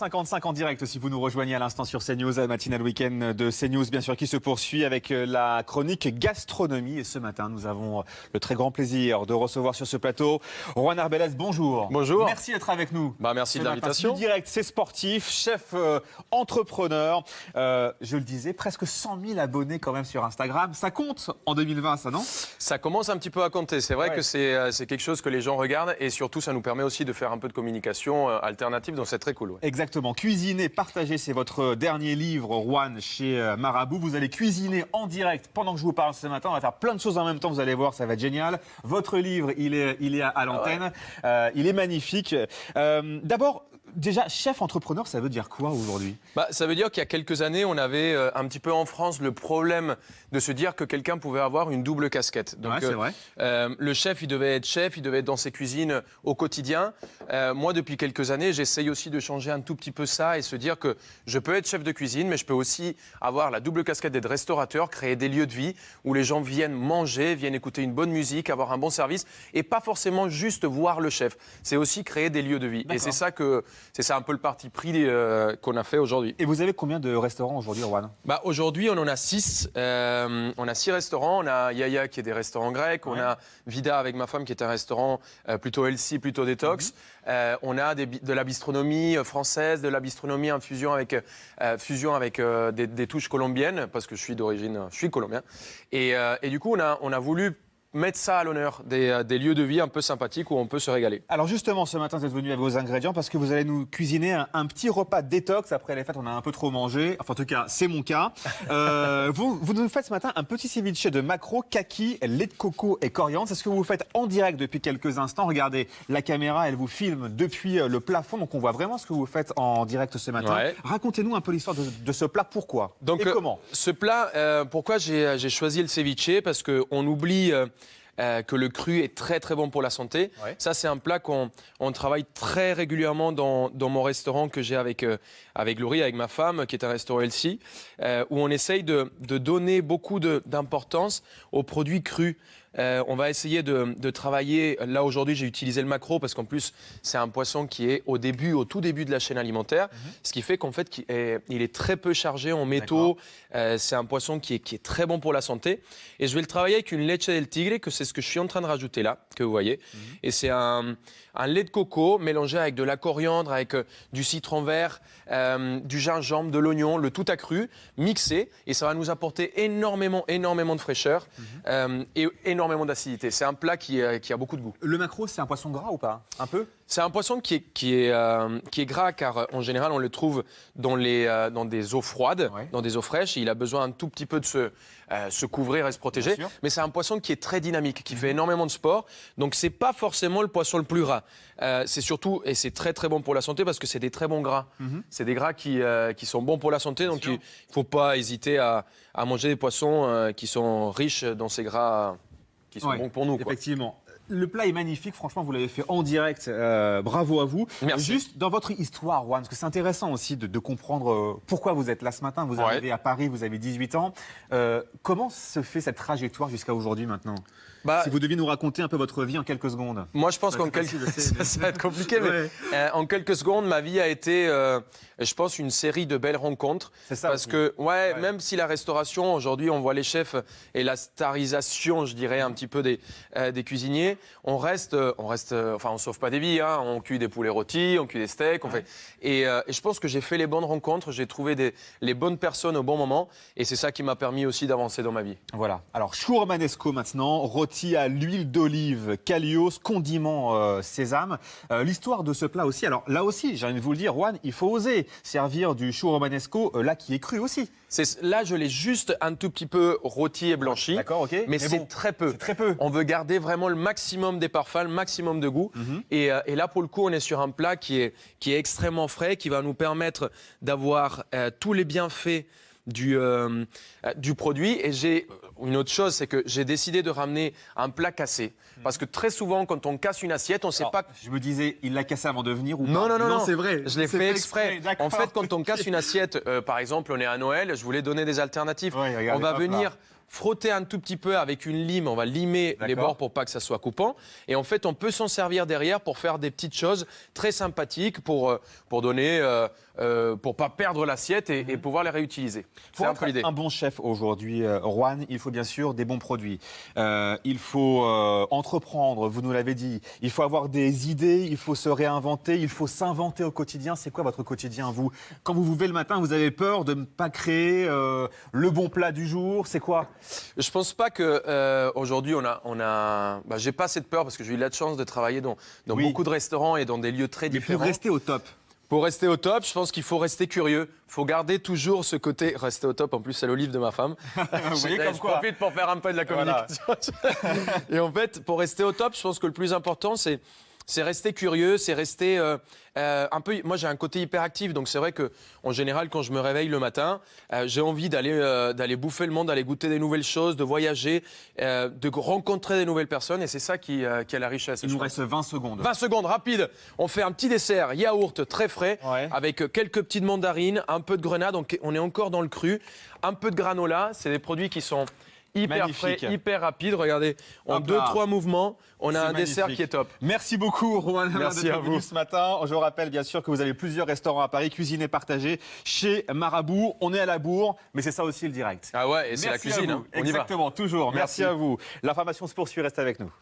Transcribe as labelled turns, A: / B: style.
A: 55 en direct si vous nous rejoignez à l'instant sur CNews, la matinale week-end de CNews bien sûr qui se poursuit avec la chronique gastronomie et ce matin nous avons le très grand plaisir de recevoir sur ce plateau Juan Arbelez, bonjour.
B: Bonjour.
A: Merci d'être avec nous.
B: Merci de l'invitation.
A: Direct, c'est sportif, chef entrepreneur, je le disais, presque 100 000 abonnés quand même sur Instagram, ça compte en 2020 ça non?
B: Ça commence un petit peu à compter, c'est vrai que c'est quelque chose que les gens regardent et surtout ça nous permet aussi de faire un peu de communication alternative donc c'est très cool. Ouais.
A: Exactement. Cuisiner, partager, c'est votre dernier livre, Juan, chez Marabout. Vous allez cuisiner en direct pendant que je vous parle ce matin. On va faire plein de choses en même temps, vous allez voir, ça va être génial. Votre livre, il est à l'antenne. Il est magnifique. D'abord, déjà, chef entrepreneur, ça veut dire quoi aujourd'hui?
B: Ça veut dire qu'il y a quelques années, on avait un petit peu en France le problème de se dire que quelqu'un pouvait avoir une double casquette. Donc,
A: c'est vrai.
B: Le chef, il devait être dans ses cuisines au quotidien. Moi, depuis quelques années, j'essaye aussi de changer un tout petit peu ça et se dire que je peux être chef de cuisine, mais je peux aussi avoir la double casquette d'être restaurateur, créer des lieux de vie où les gens viennent manger, viennent écouter une bonne musique, avoir un bon service et pas forcément juste voir le chef. C'est aussi créer des lieux de vie. Et c'est ça un peu le parti pris qu'on a fait aujourd'hui.
A: Et vous avez combien de restaurants aujourd'hui, Juan?
B: Aujourd'hui, on en a 6. On a 6 restaurants. On a Yaya qui est des restaurants grecs. On a Vida avec ma femme qui est un restaurant plutôt healthy, plutôt détox. On a de la bistronomie française, de la bistronomie en fusion avec des touches colombiennes parce que je suis colombien. Et du coup, on a voulu mettre ça à l'honneur, des lieux de vie un peu sympathiques où on peut se régaler.
A: Alors justement, ce matin, vous êtes venu avec vos ingrédients parce que vous allez nous cuisiner un petit repas détox. Après les fêtes, on a un peu trop mangé. Enfin, en tout cas, c'est mon cas. Vous nous faites ce matin un petit ceviche de maquereau, kaki, lait de coco et coriandre. C'est ce que vous faites en direct depuis quelques instants. Regardez, la caméra, elle vous filme depuis le plafond. Donc, on voit vraiment ce que vous faites en direct ce matin. Ouais. Racontez-nous un peu l'histoire de ce plat. Pourquoi et comment
B: ce plat, pourquoi j'ai choisi le ceviche? Parce qu'on oublie... que le cru est très très bon pour la santé. Ouais. Ça, c'est un plat qu'on travaille très régulièrement dans mon restaurant que j'ai avec Laurie, avec ma femme, qui est un restaurant healthy, où on essaye de donner beaucoup d'importance aux produits crus. On va essayer de travailler. Là, aujourd'hui, j'ai utilisé le maquereau parce qu'en plus, c'est un poisson qui est au tout début de la chaîne alimentaire. Ce qui fait qu'en fait, il est très peu chargé en métaux. C'est un poisson qui est très bon pour la santé. Et je vais le travailler avec une leche del tigre, que c'est ce que je suis en train de rajouter là, que vous voyez. Et c'est un lait de coco mélangé avec de la coriandre, avec du citron vert, du gingembre, de l'oignon, le tout accru, mixé. Et ça va nous apporter énormément de fraîcheur et énormément d'acidité. C'est un plat qui a beaucoup de goût.
A: Le maquereau, c'est un poisson gras ou pas? Un peu?
B: C'est un poisson qui est gras car en général on le trouve dans des eaux froides, dans des eaux fraîches. Et il a besoin un tout petit peu de se couvrir et se protéger. Mais c'est un poisson qui est très dynamique, qui fait énormément de sport. Donc c'est pas forcément le poisson le plus gras. C'est surtout, et c'est très très bon pour la santé parce que c'est des très bons gras. C'est des gras qui sont bons pour la santé. Donc il ne faut pas hésiter à manger des poissons qui sont riches dans ces gras qui sont bons pour nous.
A: Effectivement. Le plat est magnifique, franchement, vous l'avez fait en direct. Bravo à vous.
B: Merci.
A: Juste dans votre histoire, Juan, parce que c'est intéressant aussi de comprendre pourquoi vous êtes là ce matin. Vous arrivez à Paris, vous avez 18 ans. Comment se fait cette trajectoire jusqu'à aujourd'hui maintenant? Si vous deviez nous raconter un peu votre vie en quelques secondes.
B: Moi, je pense ça va être compliqué, mais en quelques secondes, ma vie a été, je pense, une série de belles rencontres. C'est ça. Parce que, même si la restauration, aujourd'hui, on voit les chefs et la starisation, je dirais, un petit peu des cuisiniers, on sauve pas des vies, hein. On cuit des poulets rôtis, on cuit des steaks, et je pense que j'ai fait les bonnes rencontres, j'ai trouvé les bonnes personnes au bon moment, et c'est ça qui m'a permis aussi d'avancer dans ma vie.
A: Voilà. Alors, chou romanesco maintenant, rôti à l'huile d'olive, Kalios, condiment sésame. L'histoire de ce plat aussi, alors là aussi, j'ai envie de vous le dire, Juan, il faut oser servir du chou romanesco, là qui est cru aussi.
B: Là, je l'ai juste un tout petit peu rôti et blanchi.
A: D'accord, ok.
B: Mais c'est très peu.
A: C'est très peu.
B: On veut garder vraiment le maximum des parfums, le maximum de goût. Et là, pour le coup, on est sur un plat qui est extrêmement frais, qui va nous permettre d'avoir tous les bienfaits du produit. Et j'ai une autre chose, c'est que j'ai décidé de ramener un plat cassé. Parce que très souvent, quand on casse une assiette, on ne sait pas...
A: Je me disais, il l'a cassé avant de venir ou pas?
B: Non,
A: c'est vrai.
B: Je l'ai fait exprès. En fait, quand on casse une assiette, par exemple, on est à Noël, je voulais donner des alternatives. On va venir frotter un tout petit peu avec une lime, on va limer les bords pour pas que ça soit coupant. Et en fait, on peut s'en servir derrière pour faire des petites choses très sympathiques pour donner, pour pas perdre l'assiette et pouvoir les réutiliser.
A: Pour être un bon chef aujourd'hui, Juan, il faut bien sûr des bons produits. Il faut entreprendre, vous nous l'avez dit. Il faut avoir des idées, il faut se réinventer, il faut s'inventer au quotidien. C'est quoi votre quotidien, vous? Quand vous vous levez le matin, vous avez peur de ne pas créer le bon plat du jour? C'est quoi?
B: Je pense pas que aujourd'hui j'ai pas cette peur parce que j'ai eu la chance de travailler dans beaucoup de restaurants et dans des lieux très différents.
A: Pour rester au top.
B: Pour rester au top, je pense qu'il faut rester curieux. Il faut garder toujours ce côté rester au top. En plus, c'est l'olive de ma femme. Je profite pour faire un peu de la communication. Voilà. Et en fait, pour rester au top, je pense que le plus important, c'est rester curieux, c'est rester un peu. Moi, j'ai un côté hyperactif, donc c'est vrai que en général, quand je me réveille le matin, j'ai envie d'aller bouffer le monde, d'aller goûter des nouvelles choses, de voyager, de rencontrer des nouvelles personnes, et c'est ça qui est la richesse.
A: Il nous reste 20 secondes.
B: 20 secondes, rapide. On fait un petit dessert yaourt très frais, avec quelques petites mandarines, un peu de grenade. Donc on est encore dans le cru, un peu de granola. C'est des produits qui sont hyper frais, hyper rapide. Regardez, en 2-3 mouvements, on a un dessert qui est top.
A: Merci beaucoup, Romain,
B: d'être
A: venu ce matin. Je rappelle bien sûr que vous avez plusieurs restaurants à Paris, cuisine et partagée chez Marabout. On est à la bourre, mais c'est ça aussi le direct.
B: Ah ouais, et c'est la cuisine.
A: On Exactement, toujours. Merci à vous. L'information se poursuit, reste avec nous.